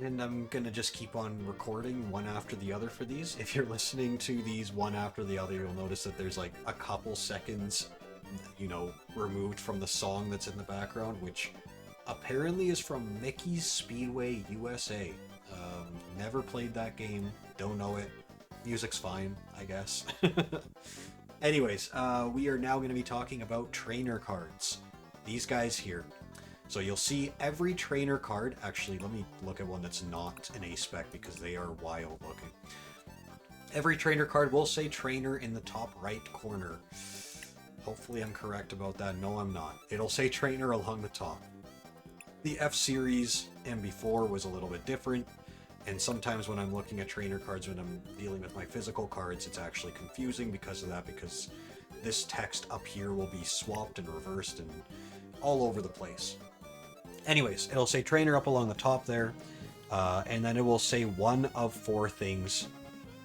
and I'm gonna just keep on recording one after the other for these. If you're listening to these one after the other, you'll notice that there's like a couple seconds, removed from the song that's in the background, which apparently is from Mickey's Speedway USA. Never played that game, don't know it. Music's fine, I guess. Anyways, we are now going to be talking about trainer cards. These guys here. So you'll see every trainer card. Actually, let me look at one that's not an A-spec because they are wild looking. Every trainer card will say trainer in the top right corner. Hopefully I'm correct about that. No, I'm not. It'll say trainer along the top. The F-Series and before was a little bit different. And sometimes when I'm looking at trainer cards, when I'm dealing with my physical cards, it's actually confusing because of that, because this text up here will be swapped and reversed and all over the place. Anyways, it'll say trainer up along the top there, and then it will say one of four things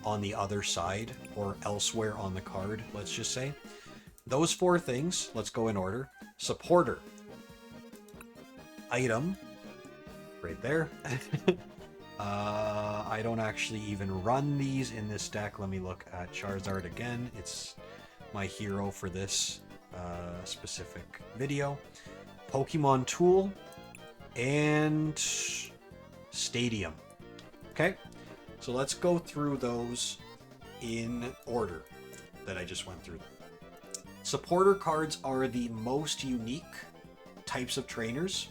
on the other side or elsewhere on the card, let's just say. Those four things, let's go in order. Supporter. Item. Right there. I don't actually even run these in this deck. Let me look at Charizard again. It's my hero for this specific video. Pokemon Tool and Stadium. Okay, so let's go through those in order that I just went through. Supporter cards are the most unique types of trainers.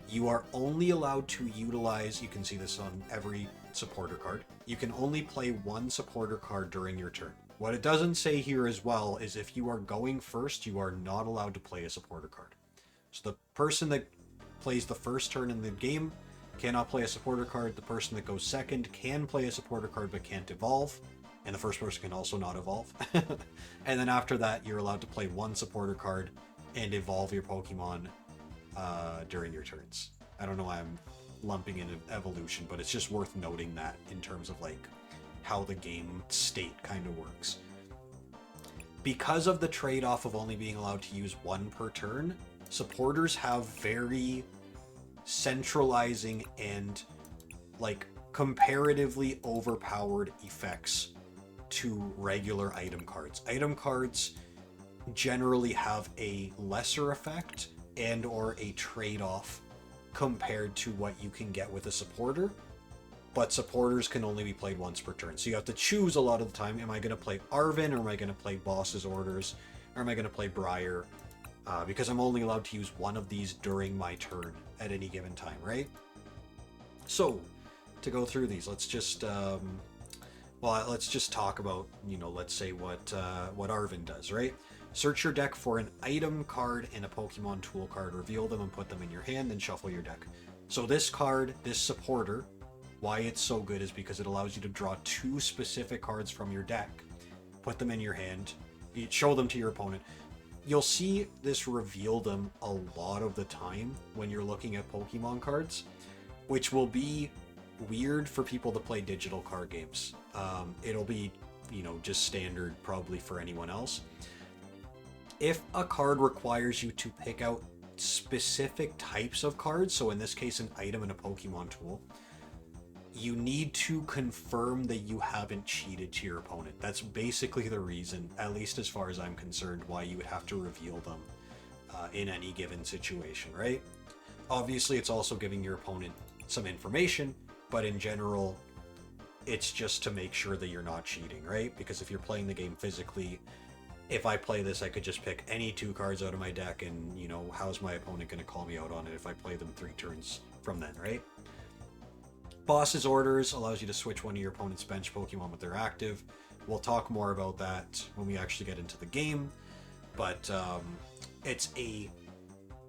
You are only allowed to utilize, you can see this on every supporter card, you can only play one supporter card during your turn. What it doesn't say here as well is if you are going first, you are not allowed to play a supporter card. So the person that plays the first turn in the game cannot play a supporter card. The person that goes second can play a supporter card but can't evolve. And the first person can also not evolve. And then after that, you're allowed to play one supporter card and evolve your Pokemon during your turns. I don't know why I'm lumping in evolution, but it's just worth noting that in terms of like how the game state kind of works. Because of the trade-off of only being allowed to use one per turn, supporters have very centralizing and like comparatively overpowered effects to regular item cards. Item cards generally have a lesser effect and or a trade-off compared to what you can get with a supporter, but supporters can only be played once per turn. So you have to choose a lot of the time, am I going to play Arven, or am I going to play Boss's Orders, or am I going to play Briar, because I'm only allowed to use one of these during my turn at any given time, right? So, to go through these, let's just let's just talk about, let's say what Arven does, right? Search your deck for an item card and a Pokemon Tool card. Reveal them and put them in your hand, then shuffle your deck. So this card, this supporter, why it's so good is because it allows you to draw two specific cards from your deck, put them in your hand, show them to your opponent. You'll see this reveal them a lot of the time when you're looking at Pokemon cards, which will be weird for people to play digital card games. It'll be, just standard probably for anyone else. If a card requires you to pick out specific types of cards, so in this case an item and a Pokemon Tool, you need to confirm that you haven't cheated to your opponent. That's basically the reason, at least as far as I'm concerned, why you would have to reveal them in any given situation, right? Obviously, it's also giving your opponent some information, but in general, it's just to make sure that you're not cheating, right? Because if you're playing the game physically, if I play this, I could just pick any two cards out of my deck and, how's my opponent going to call me out on it if I play them 3 turns from then, right? Boss's Orders allows you to switch one of your opponent's bench Pokemon with their active. We'll talk more about that when we actually get into the game, but it's a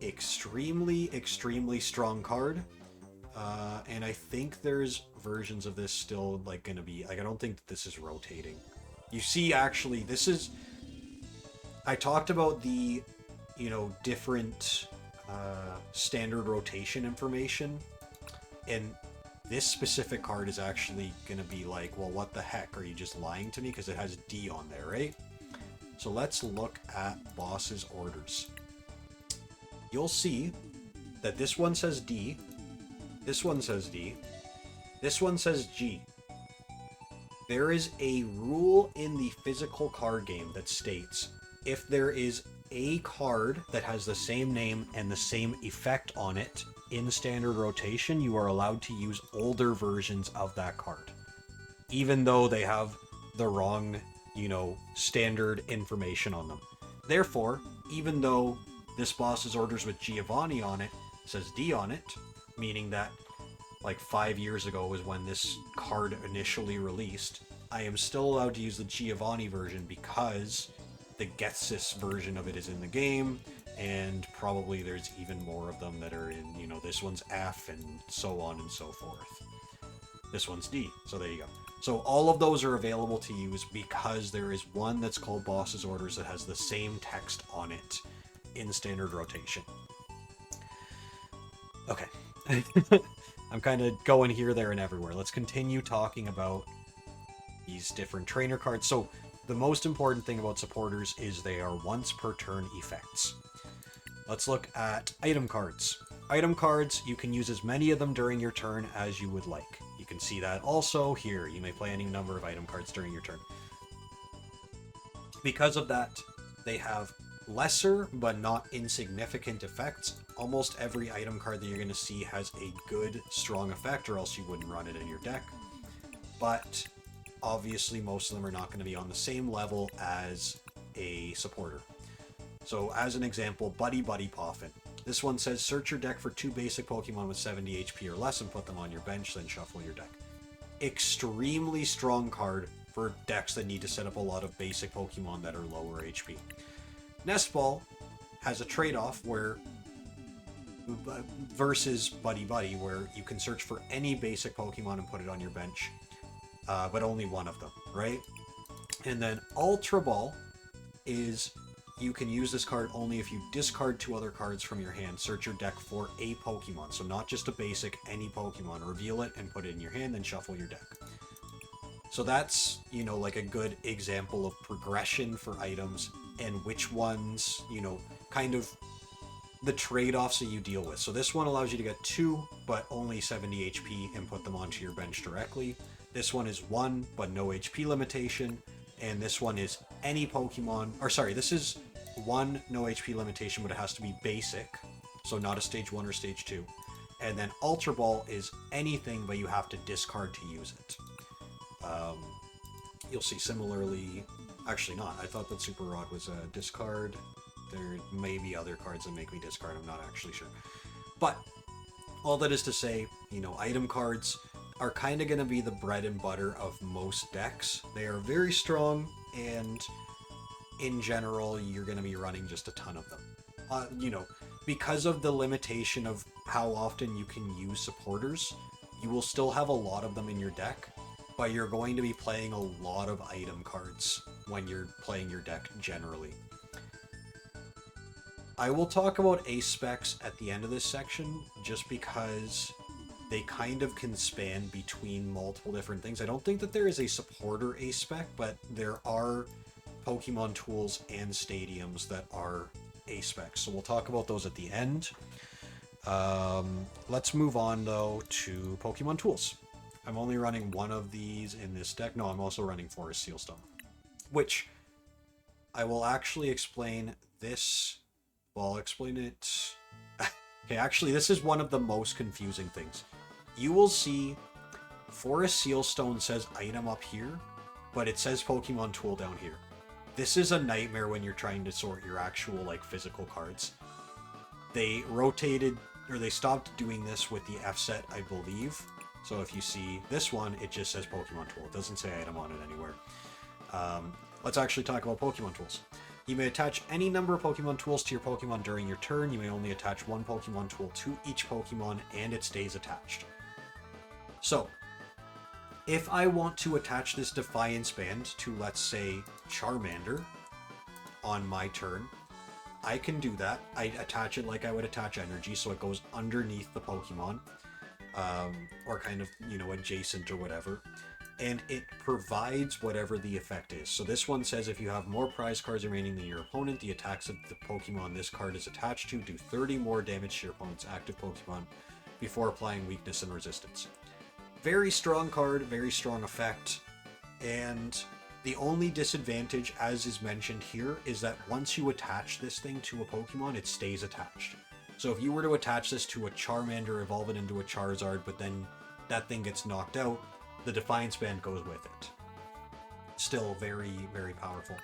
extremely strong card, and I think there's versions of this still going to be, I don't think that this is rotating. You see, actually, this is, I talked about the, different standard rotation information, and this specific card is actually going to be like, well, what the heck? Are you just lying to me? Because it has D on there, right? So let's look at Boss's Orders. You'll see that this one says D, This one says D. This one says G. There is a rule in the physical card game that states if there is a card that has the same name and the same effect on it in standard rotation, you are allowed to use older versions of that card, even though they have the wrong, standard information on them. Therefore, even though this boss's orders with Giovanni on it says D on it, meaning that like 5 years ago was when this card initially released, I am still allowed to use the Giovanni version because the Getsis version of it is in the game, and probably there's even more of them that are in, this one's F and so on and so forth. This one's D, so there you go. So all of those are available to use because there is one that's called Boss's Orders that has the same text on it in standard rotation. Okay. I'm kind of going here, there, and everywhere. Let's continue talking about these different trainer cards. So the most important thing about supporters is they are once per turn effects. Let's look at item cards. Item cards, you can use as many of them during your turn as you would like. You can see that also here. You may play any number of item cards during your turn. Because of that, they have lesser but not insignificant effects. Almost every item card that you're going to see has a good, strong effect, or else you wouldn't run it in your deck. But obviously, most of them are not going to be on the same level as a supporter. So, as an example, Buddy Poffin. This one says, search your deck for 2 basic Pokemon with 70 HP or less and put them on your bench, then shuffle your deck. Extremely strong card for decks that need to set up a lot of basic Pokemon that are lower HP. Nest Ball has a trade-off where versus Buddy, where you can search for any basic Pokemon and put it on your bench, but only one of them, right? And then Ultra Ball is, you can use this card only if you discard 2 other cards from your hand, search your deck for a Pokemon. So not just a basic, any Pokemon. Reveal it and put it in your hand, then shuffle your deck. So that's, like a good example of progression for items and which ones, kind of the trade-offs that you deal with. So this one allows you to get 2, but only 70 HP and put them onto your bench directly. This one is 1, but no HP limitation. And this one is any Pokemon, this is 1, no HP limitation, but it has to be basic. So not a stage 1 or stage 2. And then Ultra Ball is anything, but you have to discard to use it. You'll see similarly, actually not. I thought that Super Rod was a discard. There may be other cards that make me discard, I'm not actually sure. But all that is to say, item cards are kind of going to be the bread and butter of most decks. They are very strong, and in general, you're going to be running just a ton of them. Because of the limitation of how often you can use supporters, you will still have a lot of them in your deck, but you're going to be playing a lot of item cards when you're playing your deck generally. I will talk about ace specs at the end of this section, just because they kind of can span between multiple different things. I don't think that there is a supporter ace spec, but there are Pokemon tools and stadiums that are ace specs. So we'll talk about those at the end. Let's move on, though, to Pokemon tools. I'm only running one of these in this deck. No, I'm also running Forest Sealstone, which I will actually explain this. Well, I'll explain it. Okay, actually, this is one of the most confusing things. You will see Forest Sealstone says item up here, but it says Pokemon tool down here. This is a nightmare when you're trying to sort your actual, physical cards. They rotated, or they stopped doing this with the F set, I believe. So if you see this one, it just says Pokemon tool. It doesn't say item on it anywhere. Let's actually talk about Pokemon tools. You may attach any number of Pokemon tools to your Pokemon during your turn. You may only attach one Pokemon tool to each Pokemon, and it stays attached. So, if I want to attach this Defiance Band to, let's say, Charmander on my turn, I can do that. I attach it like I would attach Energy, so it goes underneath the Pokemon, or kind of, adjacent or whatever. And it provides whatever the effect is. So this one says if you have more prize cards remaining than your opponent, the attacks of the Pokemon this card is attached to do 30 more damage to your opponent's active Pokemon before applying weakness and resistance. Very strong card, very strong effect, and the only disadvantage, as is mentioned here, is that once you attach this thing to a Pokemon, it stays attached. So if you were to attach this to a Charmander, evolve it into a Charizard, but then that thing gets knocked out, the Defiance Band goes with it. Still very, very powerful.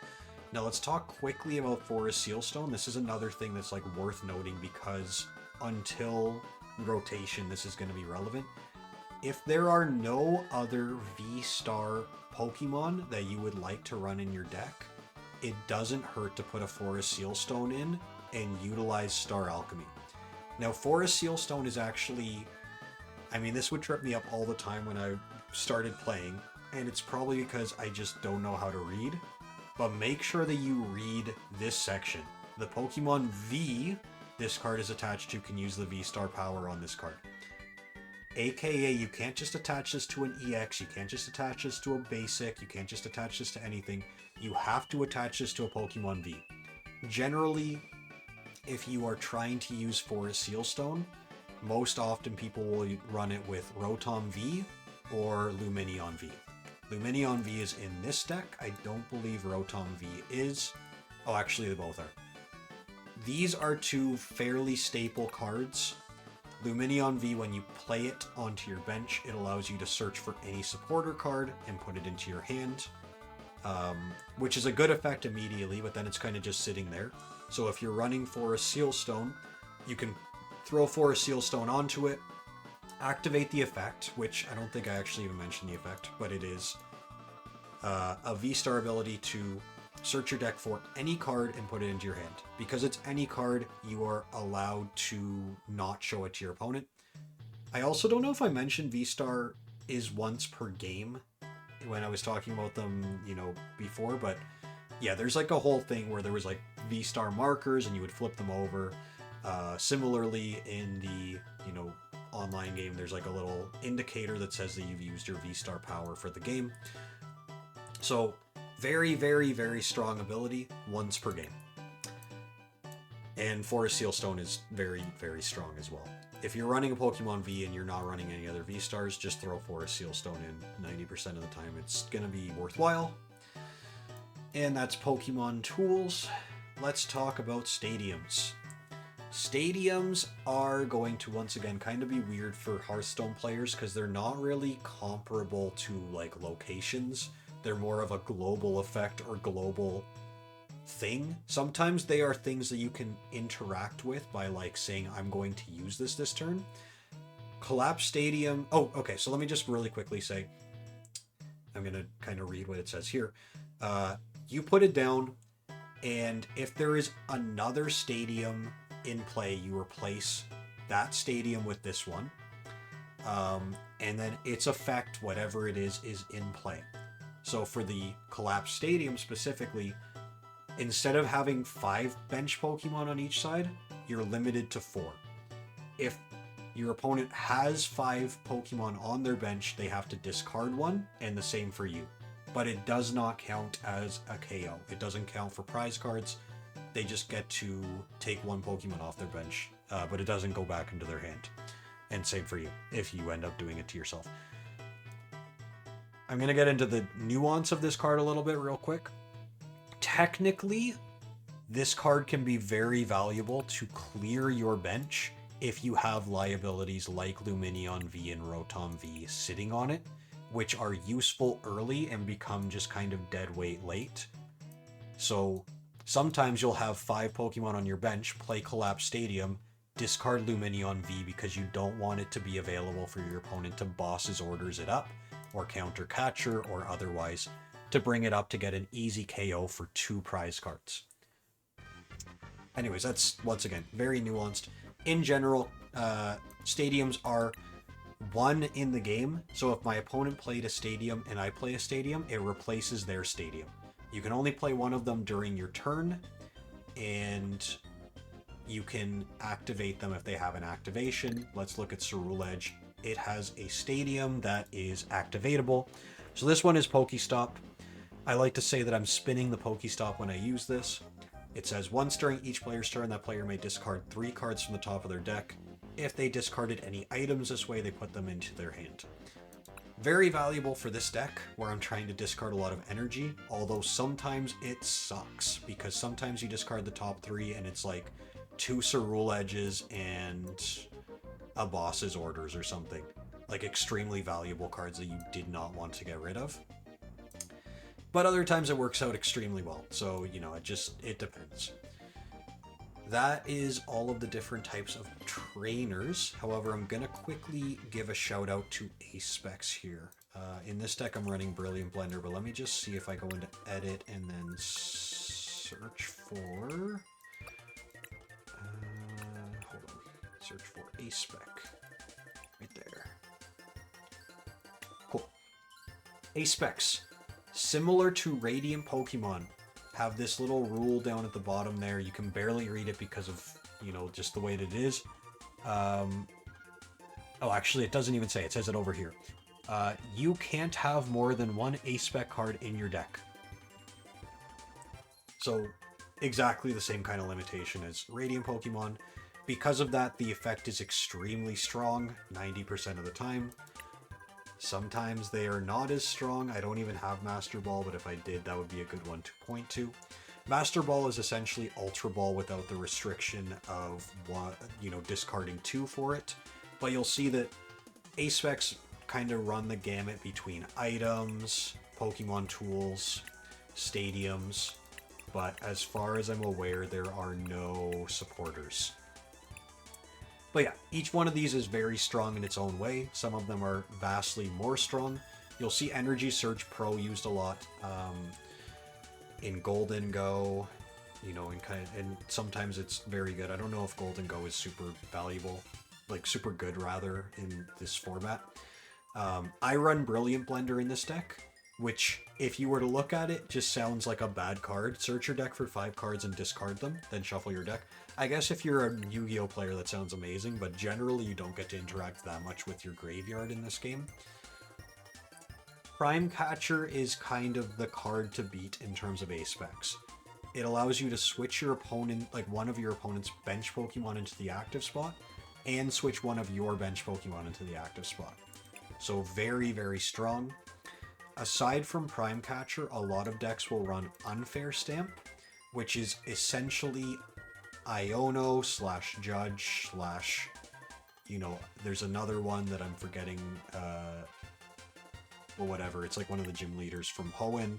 Now let's talk quickly about Forest Sealstone. This is another thing that's like worth noting because until rotation, this is going to be relevant. If there are no other V-Star Pokemon that you would like to run in your deck, it doesn't hurt to put a Forest Sealstone in and utilize Star Alchemy. Now, Forest Sealstone is actually... I mean, this would trip me up all the time when I started playing, and it's probably because I just don't know how to read. But make sure that you read this section. The Pokemon V this card is attached to can use the V-Star power on this card. AKA, you can't just attach this to an EX, you can't just attach this to a basic, you can't just attach this to anything. You have to attach this to a Pokemon V. Generally, if you are trying to use Forest Sealstone, most often people will run it with Rotom V or Lumineon V. Lumineon V is in this deck. I don't believe Rotom V is. Oh, actually they both are. These are two fairly staple cards. Lumineon V, when you play it onto your bench, it allows you to search for any supporter card and put it into your hand, which is a good effect immediately, but then it's kind of just sitting there. So if you're running Forest Sealstone, you can throw Forest Sealstone onto it, activate the effect, which I don't think I actually even mentioned the effect, but it is a V-Star ability to search your deck for any card and put it into your hand. Because it's any card, you are allowed to not show it to your opponent. I also don't know if I mentioned V-Star is once per game when I was talking about them, before, but yeah, there's like a whole thing where there was like V-Star markers and you would flip them over. Similarly, in the, online game, there's like a little indicator that says that you've used your V-Star power for the game. So, very, very, very strong ability, once per game. And Forest Sealstone is very, very strong as well. If you're running a Pokemon V and you're not running any other V-Stars, just throw Forest Sealstone in 90% of the time. It's going to be worthwhile. And that's Pokemon tools. Let's talk about stadiums. Stadiums are going to, once again, kind of be weird for Hearthstone players because they're not really comparable to, like, locations. They're more of a global effect or global thing. Sometimes they are things that you can interact with by, like, saying, I'm going to use this turn. Collapse Stadium... Oh, okay, so let me just really quickly say... I'm going to kind of read what it says here. You put it down, and if there is another stadium in play, you replace that stadium with this one. And then its effect, whatever it is in play. So for the Collapse Stadium specifically, instead of having 5 bench Pokemon on each side, you're limited to 4. If your opponent has 5 Pokemon on their bench, they have to discard one, and the same for you. But it does not count as a KO. It doesn't count for prize cards. They just get to take 1 Pokemon off their bench, but it doesn't go back into their hand. And same for you, if you end up doing it to yourself. I'm going to get into the nuance of this card a little bit real quick. Technically, this card can be very valuable to clear your bench if you have liabilities like Lumineon V and Rotom V sitting on it, which are useful early and become just kind of dead weight late. So sometimes you'll have 5 Pokemon on your bench, play Collapse Stadium, discard Lumineon V because you don't want it to be available for your opponent to boss's orders it up, or counter catcher, or otherwise, to bring it up to get an easy KO for 2 prize cards. Anyways, that's, once again, very nuanced. In general, stadiums are 1 in the game, so if my opponent played a stadium and I play a stadium, it replaces their stadium. You can only play 1 of them during your turn, and you can activate them if they have an activation. Let's look at Cerule Edge. It has a stadium that is activatable. So this one is Pokestop. I like to say that I'm spinning the Pokestop when I use this. It says once during each player's turn, that player may discard 3 cards from the top of their deck. If they discarded any items this way, they put them into their hand. Very valuable for this deck, where I'm trying to discard a lot of energy, although sometimes it sucks, because sometimes you discard the top 3 and it's like 2 Cerule Edges and a Boss's Orders or something. Like extremely valuable cards that you did not want to get rid of. But other times it works out extremely well, so, you know, it depends. That is all of the different types of trainers. However, I'm going to quickly give a shout out to Ace Specs here. In this deck, I'm running Brilliant Blender, but let me just see if I go into Edit and then search for... hold on. Search for Ace Spec. Right there. Cool. Ace Specs. Similar to Radiant Pokemon, have this little rule down at the bottom there. You can barely read it because of, you know, just the way that it is. Oh, actually, it doesn't even say. It says it over here. You can't have more than 1 Ace-Spec card in your deck. So, exactly the same kind of limitation as Radiant Pokemon. Because of that, the effect is extremely strong 90% of the time. Sometimes they are not as strong. I don't even have Master Ball, but if I did, that would be a good one to point to. Master Ball is essentially Ultra Ball without the restriction of, you know, discarding 2 for it. But you'll see that Ace Specs kind of run the gamut between items, Pokemon tools, stadiums, but as far as I'm aware, there are no supporters. But yeah, each one of these is very strong in its own way. Some of them are vastly more strong. You'll see Energy Surge Pro used a lot in Golden Go, you know, and sometimes it's very good. I don't know if Golden Go is super valuable, like super good rather, in this format. I run Brilliant Blender in this deck, which, if you were to look at it, just sounds like a bad card. Search your deck for 5 cards and discard them, then shuffle your deck. I guess if you're a Yu-Gi-Oh player, that sounds amazing, but generally you don't get to interact that much with your graveyard in this game. Prime Catcher is kind of the card to beat in terms of Ace Specs. It allows you to switch your opponent, like one of your opponent's bench Pokemon into the active spot, and switch one of your bench Pokemon into the active spot. So very, very strong. Aside from Prime Catcher, a lot of decks will run Unfair Stamp, which is essentially Iono / Judge / you know, there's another one that I'm forgetting, well, whatever, it's like one of the gym leaders from Hoenn.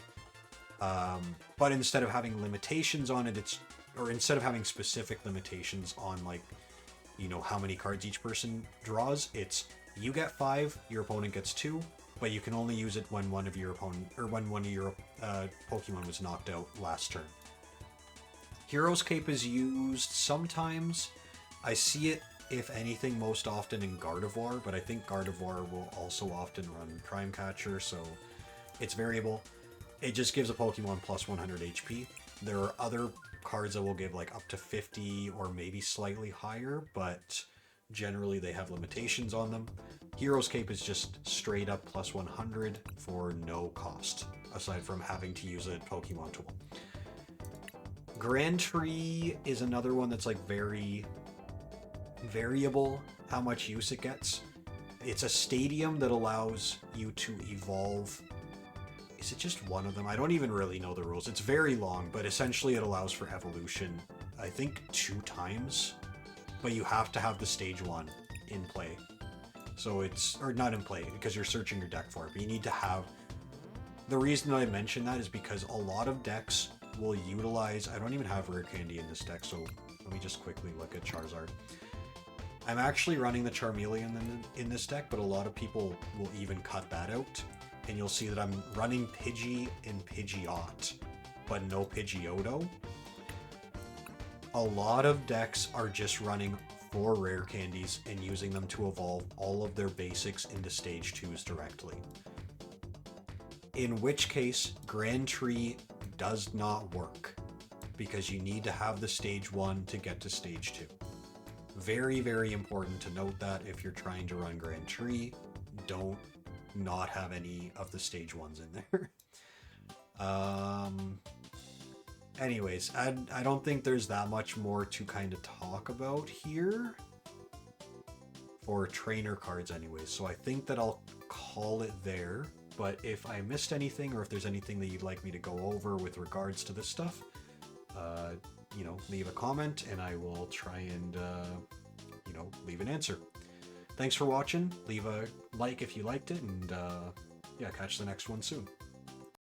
But instead of having limitations on it, or instead of having specific limitations on, like, you know, how many cards each person draws, it's you get 5, your opponent gets 2, but you can only use it when one of your Pokemon was knocked out last turn. Hero's Cape is used sometimes. I see it, if anything, most often in Gardevoir, but I think Gardevoir will also often run Prime Catcher, so it's variable. It just gives a Pokemon plus 100 HP. There are other cards that will give like up to 50 or maybe slightly higher, but generally they have limitations on them. Hero's Cape is just straight up plus 100 for no cost, aside from having to use a Pokemon tool. Grand Tree is another one that's like very variable how much use it gets. It's a stadium that allows you to evolve. Is it just one of them? I don't even really know the rules. It's very long, but essentially it allows for evolution, I think 2 times, but you have to have the stage 1 in play. So it's, or not in play, because you're searching your deck for it, but you need to have, the reason I mention that is because a lot of decks will utilize, I don't even have Rare Candy in this deck, so let me just quickly look at Charizard. I'm actually running the Charmeleon in this deck, but a lot of people will even cut that out, and you'll see that I'm running Pidgey and Pidgeot, but no Pidgeotto. A lot of decks are just running 4 Rare Candies and using them to evolve all of their basics into Stage 2s directly. In which case, Grand Tree does not work, because you need to have the Stage 1 to get to Stage 2. Very, very important to note that if you're trying to run Grand Tree, don't not have any of the Stage 1s in there. Anyways, I don't think there's that much more to kind of talk about here. or trainer cards anyways. So I think that I'll call it there. But if I missed anything, or if there's anything that you'd like me to go over with regards to this stuff, you know, leave a comment and I will try and, you know, leave an answer. Thanks for watching. Leave a like if you liked it, and yeah, catch the next one soon.